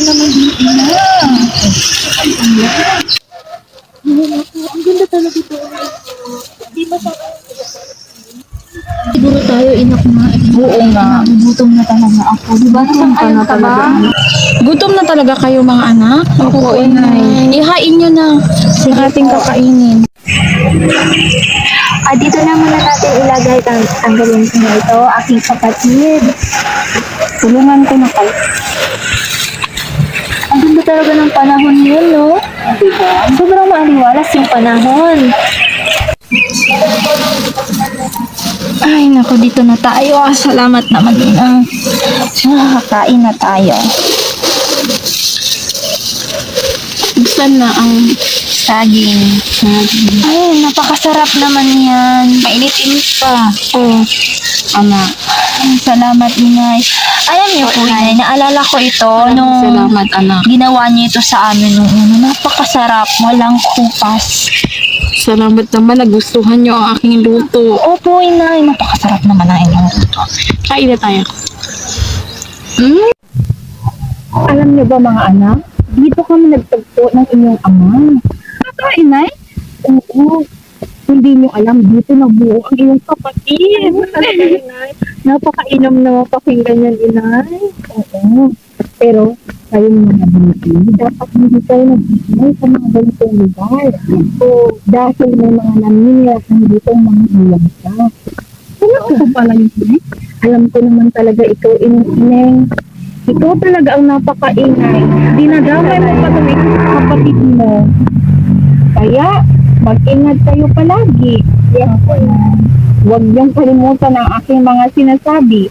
naman dito na. Ang ganda talaga ito. Di ba siguro tayo inak na. Oo nga. Gutom na talaga ako. Di ba nasaan kayo ka ba? Gutom na talaga kayo mga anak? Oo, inay. Ihain nyo na. Sige ating kakainin. Dito na muna natin ilagay. Tanggalin ko na ito. Aking kapatid. Tulungan ko na kayo. Ang ganda talaga ng panahon yun, no? Diba? Sobrang maaliwalas yung panahon. Ay, naku, dito na tayo. Salamat naman din. Nakakain na tayo. Buksan na ang saging. Ay, napakasarap naman yan. Mainit-init pa. Ama. Salamat, inay. Alam niyo po, inay, naalala ko ito nung Salamat, anak. ginawa niyo ito sa amin nung una. Napakasarap, walang kupas. Salamat naman. Nagustuhan nyo ang aking luto. Opo, inay, napakasarap naman ang inyong luto. Kain na tayo. Alam niyo ba mga anak, dito kami nagtagpo ng inyong ama. Ito, inay? Oo. Hindi niyo alam, dito nabuo ang iyong kapatid. Napakainom na pakinggan yan, inay. Oo. Pero, kayong mga binti, dapat hindi kayo nag-inay sa mga ganitong lugar. So, dahil may mga naninirahan dito mga ilang ka. Ano ko pala yun, inay? Alam ko naman talaga ikaw, inay. Ikaw talaga ang napakaingay. Dinadamay mo pa itong kapatid mo. Kaya, mag-ingat kayo palagi. Yes po. Huwag niyong kalimutan ang aking mga sinasabi.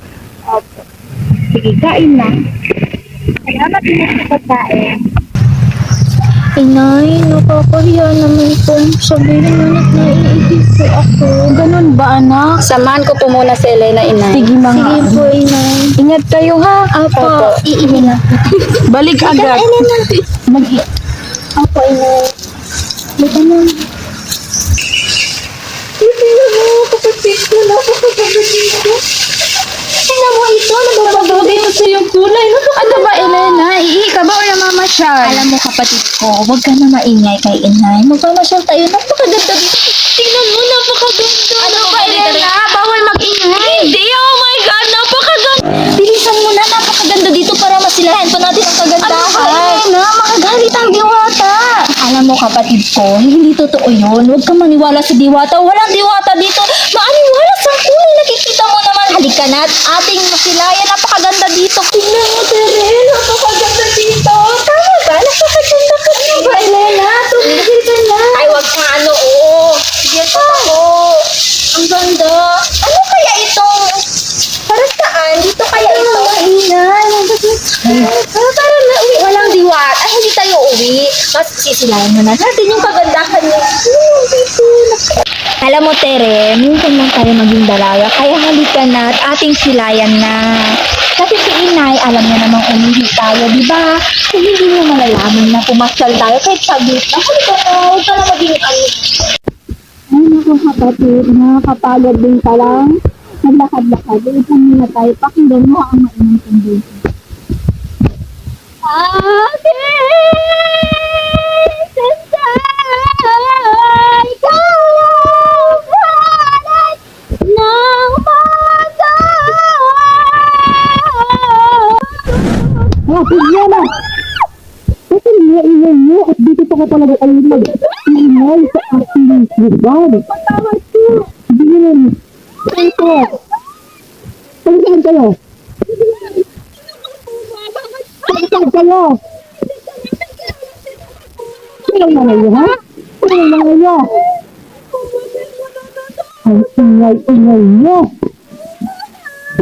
Sige, kain na. Salamat din sa pagkain. Inay, nakakahiya naman po. Sabihin mo na naiigit po ako. Ganun ba, anak? Samahan ko po muna si Elena, inay. Sige, mga Sige po, inay. Ingat kayo, ha? Opo. Iihin na. Balik agad. Opo, inay. Baka na. Tingnan mo, kapatid ko. Napakaganda dito. Tingnan mo ito. Nababagaw dito sa iyong kulay. Ano ba, Elena? Iihi ka ba o namamasyal? Alam mo, kapatid ko, huwag ka na maingay kay inay. Magpamasyal tayo. Napakaganda dito. Tingnan mo, napakaganda. Ano ba, Elena? Bawal mag-ingay. Hindi, oh my God, napakaganda. Bilisan mo na, napakaganda dito para masilahan pa natin ang kagandahan. Ano ba, Elena? Makagalit ang diwata. Alam mo, kapatid ko, hindi totoo yun. Huwag kang maniwala sa diwata. Walang diwata dito. Maaniwala sa kulay. Nakikita mo naman. Halika na at ating masilayan. Napakaganda dito. Tingnan mo, Tere. Napakaganda dito. Tama ba? Napakaganda ka na ba, Elena? Tumigil ka na. Ay, wag ka ano, oo. Sige pa ako. Ang ganda. Ano kaya itong... Para saan? Dito kaya ito? Mainay. Para na uwi. Walang diwat. Ay, hindi tayo uwi. Mas sisilayan mo na natin yung kagandahan niya. Alam mo, Tere, minsan lang tayo maging dalaga. Kaya halika na at ating silayan na. Kasi si Inay, alam niya namang umihi tayo, di ba? So, hindi niya malalaman na pumasyal tayo kahit saglit na. Halika na, huwag ka na maging ano. Ay, naku kapatid, nakakapagod din ka lang. Naglakad-lakad, ito muna tayo. Pakinggan mo ang mainang kondisyon. Sige na! Kasi ingay mo at dito pa ka talaga kayo mag-ingay sa aking lugar. Patawad ko! Sige na! Ito! Pagkaan kayo! Pagkaan kayo! Sino na ngayon, ha? Sino na ngayon? Ang ingay-ingay niyo!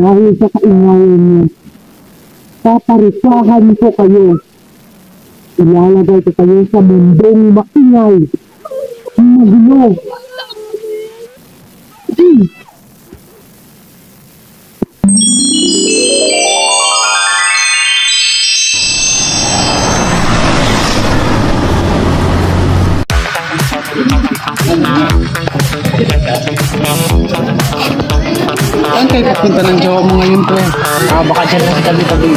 Dahil sa kaingayan niyo, paparisahan ko kayo. Ilalagay ko kayo sa mundong maingay. Magulo. Saan kayo papunta ng jowa mo ngayon, pre? Baka dyan lang sa tabi-tabi.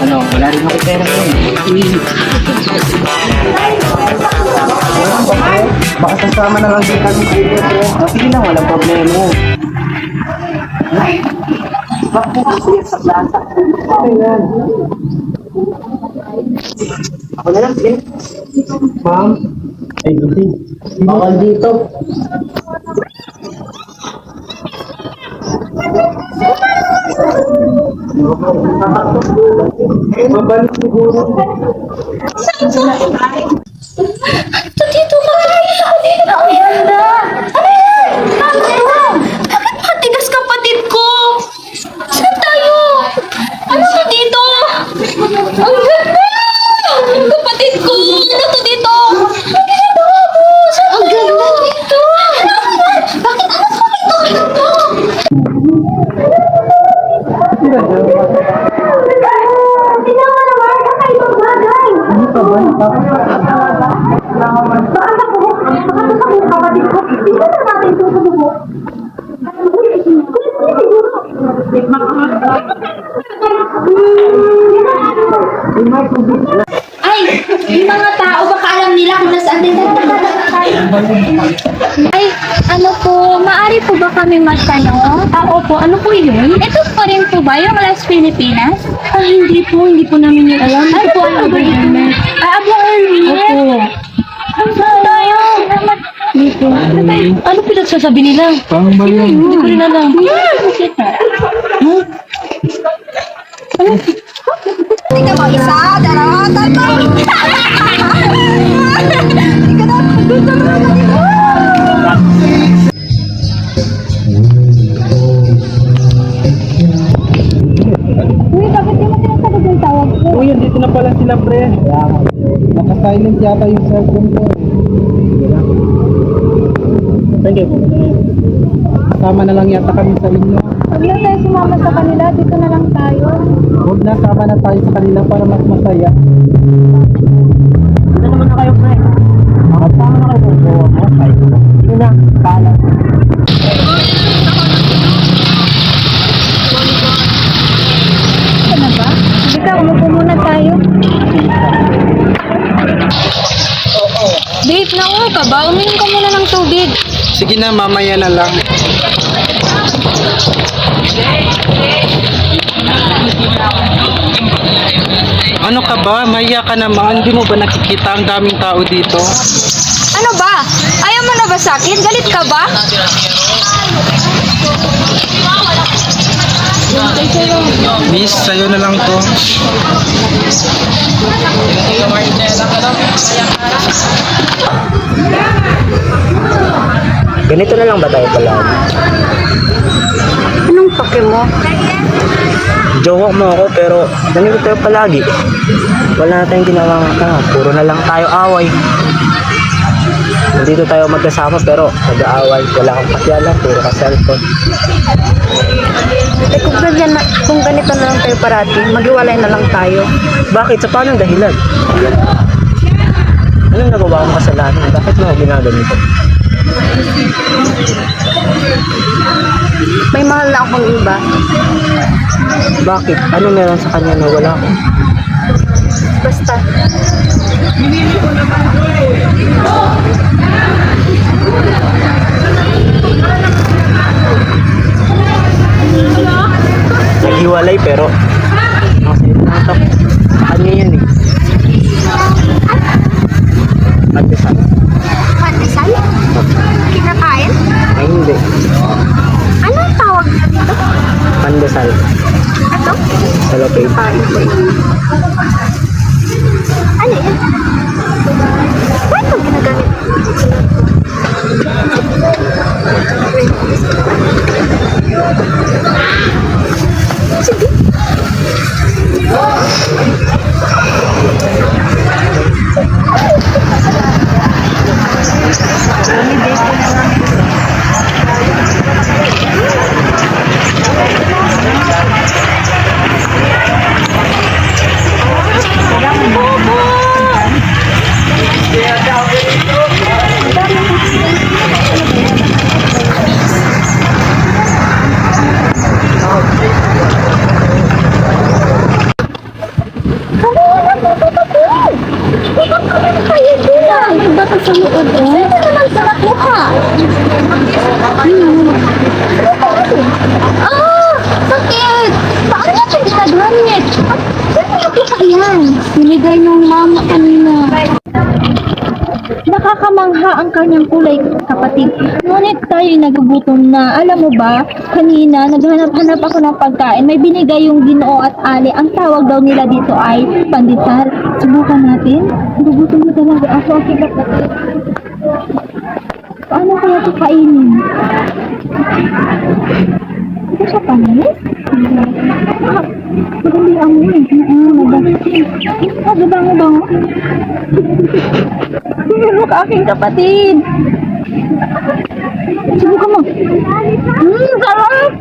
Ano, wala rin ako pera ngayon. Baka sasama na lang din kami dito. Sige lang, walang problema yan. Bakit kasi sa plaza? Okay yan. Ako na lang, sige. Ma'am. Ay, hindi. Bawal dito. Mabalik siguro. Ito dito ka. Dito ang ganda. Ano yan? Bakit matigas kapatid ko? Saan tayo? Ano to dito? Ang ganda! Ang kapatid ko! Ano to dito? Ang ginagawa mo? Saan ang ganda dito? Bakit ano to dito? Tingnan mo naman, kakaibang bagay. Ano ka ba? Ay, yung mga tao baka alam nila kung nasaan din. Ay, ano po, maaari po ba kami magtanong? Opo, ano po yun? Ito po rin po ba yung Las Pilipinas? Hindi po namin yun alam. Ay, po, ano ba yun? Ay, Abla Erwin. Opo. Saan tayo? Ano pinagsasabi nila? Pang ba yun? Hindi ko rin alam. Hindi ka mag-isa, dalawa, tatlo. Hindi ka na gusto mo na dito. Uy, bakit di mo sinasagot yung tawag ko? Uy, dito na pala sila, pre. Naka-silent yata yung cellphone ko. Thank you. Sama na lang yata kami sa inyo. Huwag na tayo sumama sa kanila, dito na lang tayo. Huwag na, sama na tayo sa kanila para mas masaya. Dito naman na kayo, pre. Sama na kayo sa jowa mo. Sige na, paalam. Ano ba? Halika, umupo muna tayo. Babe, nakuha ka ba? Uminom ka muna ng tubig. Sige na, mamaya na lang. Ano ka ba? Mahiya ka naman. Hindi mo ba nakikita ang daming tao dito? Ano ba? Ayaw mo na ba sa akin? Galit ka ba? Miss, sa'yo na lang to. Ganito na lang ba tayo palagi? Anong pake mo? Jowa mo ako pero ganito tayo palagi. Wala na tayong ginawang puro na lang tayo away. Nandito tayo magkasama pero nag-aaway. Wala kang pakialam, puro ka cellphone. Eh kung ganito na lang tayo parati, maghiwalay na lang tayo. Bakit? Sa paanong dahilan? Anong nagawa kong kasalanan? Bakit mo ako ginaganito? May mahal na akong iba. Bakit? Ano meron sa kanya na wala ko? Basta. Naghiwalay pero nakasalimutan ko. Kanya yan eh. Pandesal. Pandesal? Kinakain? Ay hindi. Anong tawag dito? Pandesal. Ito? Salopay. Ano yan? Bakit mo ginagamit? Sige. Wala, tututupin. Ibang kami na kayo sila. Bakit sa loob eh? Sino naman sa nakuha? Ah, sakit. Paano niya ito ginagamit? Sino nakuha yan? Binigay ng mama kanina. Nakakamangha ang kanyang kulay, kapatid. Ngunit tayo nagugutom na. Alam mo ba, kanina naghanap-hanap ako ng pagkain. May binigay yung Ginoo at Ali. Ang tawag daw nila dito ay pandesal. Subukan natin. Nagugutom na talaga ako, aking kapatid. Paano kaya ito kainin? Ito siya panis? Maganda ang mo eh. Bango-bango. Look, aking kapatid. Subukan mo. Sarap!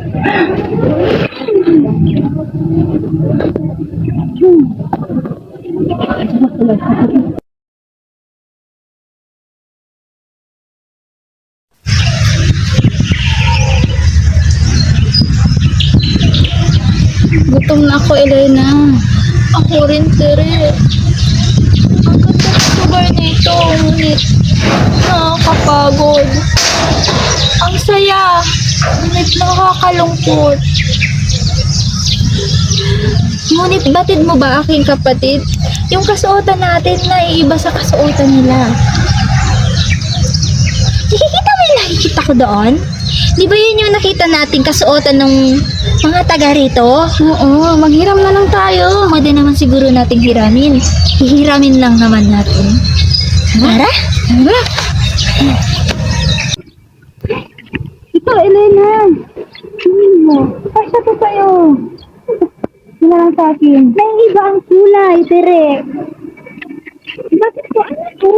Gutom na ako, Elena. Ako rin, Tere. Ang ganda ng nito, ngunit nakakapagod. Ang saya, ngunit nakakalungkot. Ngunit batid mo ba, aking kapatid? Yung kasuotan natin na iiba sa kasuotan nila. Nakikita mo yung nakikita ko doon? Di ba yun yung nakita natin kasuotan ng mga taga rito? Oo, maghiram na lang tayo. Pwede naman siguro nating hiramin. Hihiramin lang naman natin. Tara? Tara. Ito, Elena. Tingin mo. Pasya to sa'yo. Sila lang sa akin. May iba ang kulay, Tere. Bakit ko ano to?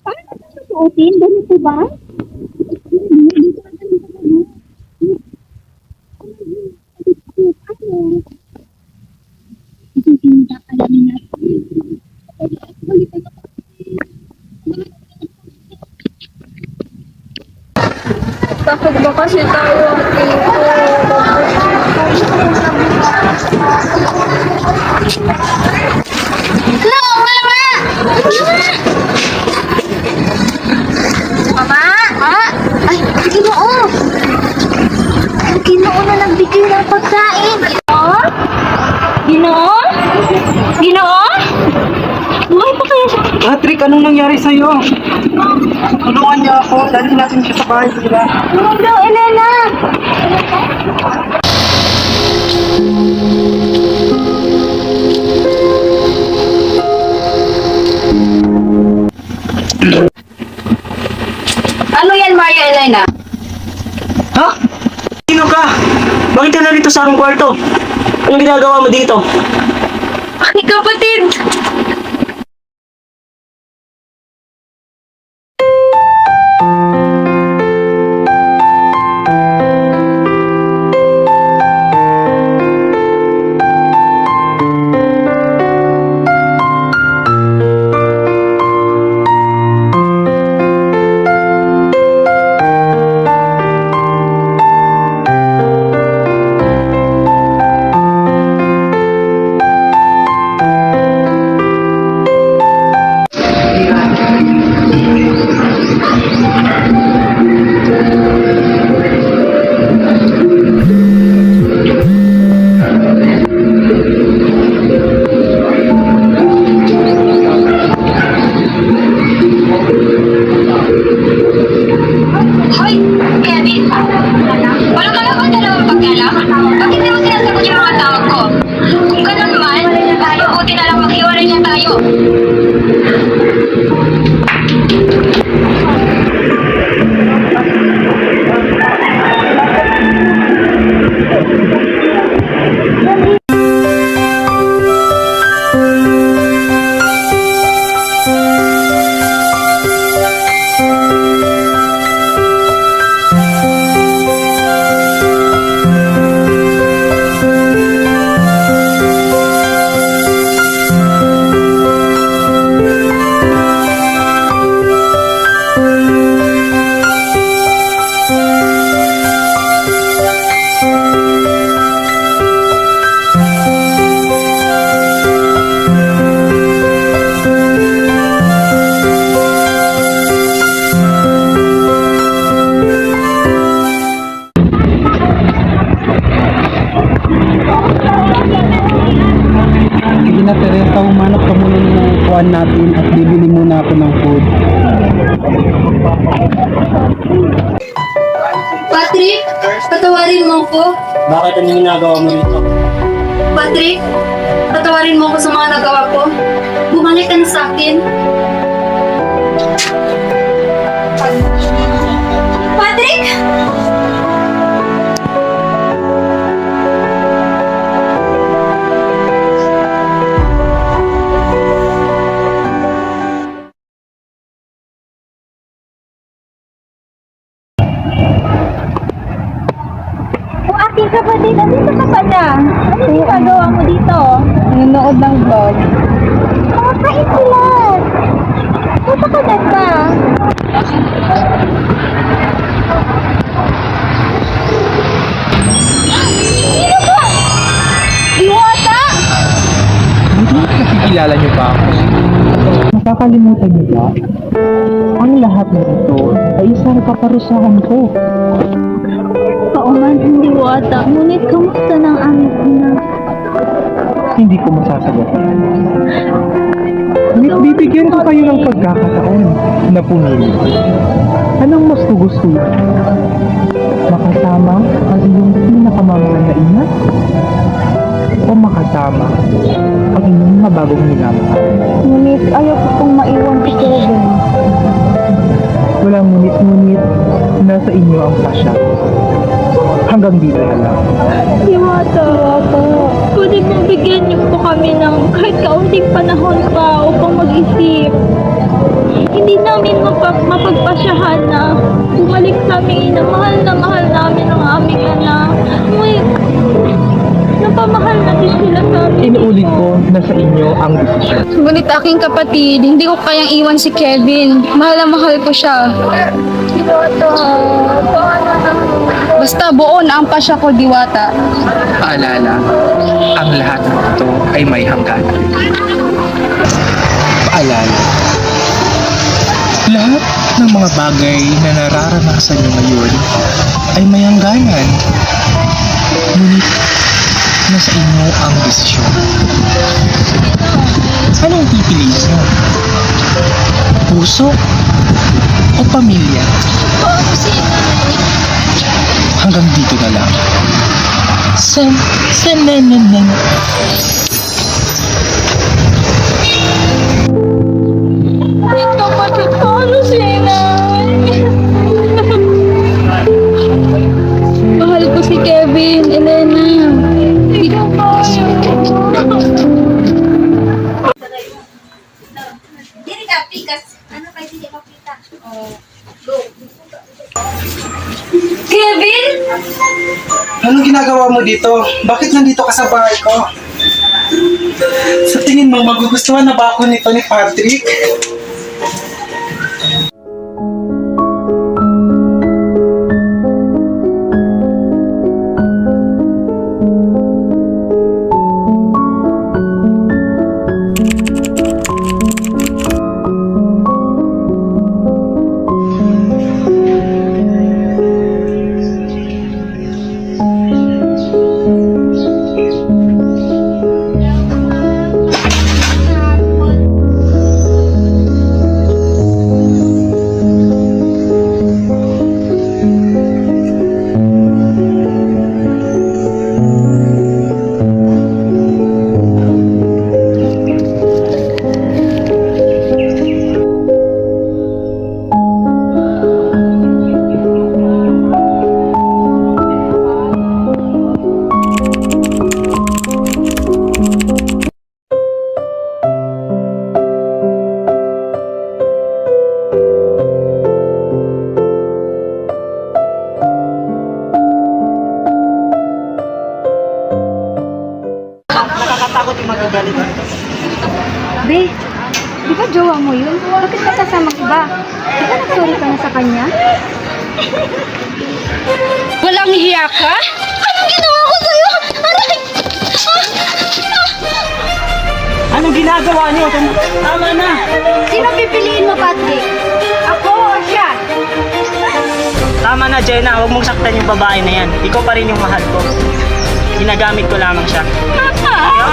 Paano ito susuotin? Ganito ba? Bakit ba kasi tayo Mama! Ay, Ginoo! Ang Ginoo na nagbigay ng pagkain. Ginoo? Ginoo? Buhay pa kaya siya? Patrick, anong nangyari sa'yo? Tulungan niyo ako. Dali natin siya sa bahay, diba? Tulong daw, Elena! Ano yan, Maria Elena? Ha? Sino ka? Bakit ka narito sa aking kwarto? Anong ginagawa mo dito? Aking kapatid! kwartuhan natin at bibili muna ako ng food. Patrick, patawarin mo ko. Bakit ano ginagawa mo rito? Patrick, patawarin mo ko sa mga nagawa ko. Bumalik ka na sa akin. Patrick! Kung aking kapatid, nandito ka pala. Ano yung ginagawa mo dito? Nanonood ng vlog. Kumakain sila. Punta ka na ba? Sino ba? Diwata? Nakikilala niyo ba ako? Nakakalimutan niyo ba? Ang lahat na ito ay isang kaparusahan ko. Oo man, hindi Diwata. Ngunit kamusta ng aming ina? Hindi ko masasagot yan. Bibigyan ko kayo ng pagkakataon na pumili. Anong mas gusto? Makasama ang iyong pinakamamahal na ina? O makasama ang inyong mabagong minamahal? Ngunit ayaw ko pong maiwan si Kevin. Walang ngunit-ngunit, nasa inyo ang pasya. Hanggang dito na lang. Diwata, pwede mong bigyan niyo po kami ng kahit kaunting panahon pa upang mag-isip. Hindi namin mapagpasyahan na bumalik sa aming ina. Mahal namin ang aming anak. Ngunit, napamahal natin sila sa amin. Inuulit ko na sa inyo ang desisyon. Ngunit aking kapatid, hindi ko kayang iwan si Kevin. Mahal na mahal ko siya. Diwata, paano na? Basta buo na ang pasya ko, Diwata. Paalala, ang lahat ng ito ay may hangganan. Paalala, lahat ng mga bagay na nararanasan niyo ngayon ay may hangganan. Ngunit, nasa inyo ang desisyon. Anong pipiliin niyo? Puso o pamilya? Hanggang dito na lang. San. Kapatid ko, ano si inay? Mahal ko si Kevin, Elena. Hindi ko kaya. Dili ka, pikas. Ano kayo hindi ka pita? Kevin? Anong ginagawa mo dito? Bakit nandito ka sa bahay ko? Sa tingin mo, magugustuhan na ba ako nito ni Patrick? Be, di ba jowa mo yun? Bakit ka kasama iba? Di ba nag-sorry ka na sa kanya? Walang hiya ka? Anong ginawa ko sa'yo? Aray! Anong ginagawa niyo? Tama na! Sino pipiliin mo, Patrick? Ako o siya? Tama na, Jenna. Huwag mong saktan yung babae na yan. Ikaw pa rin yung mahal ko. Ginagamit ko lamang siya. Papa!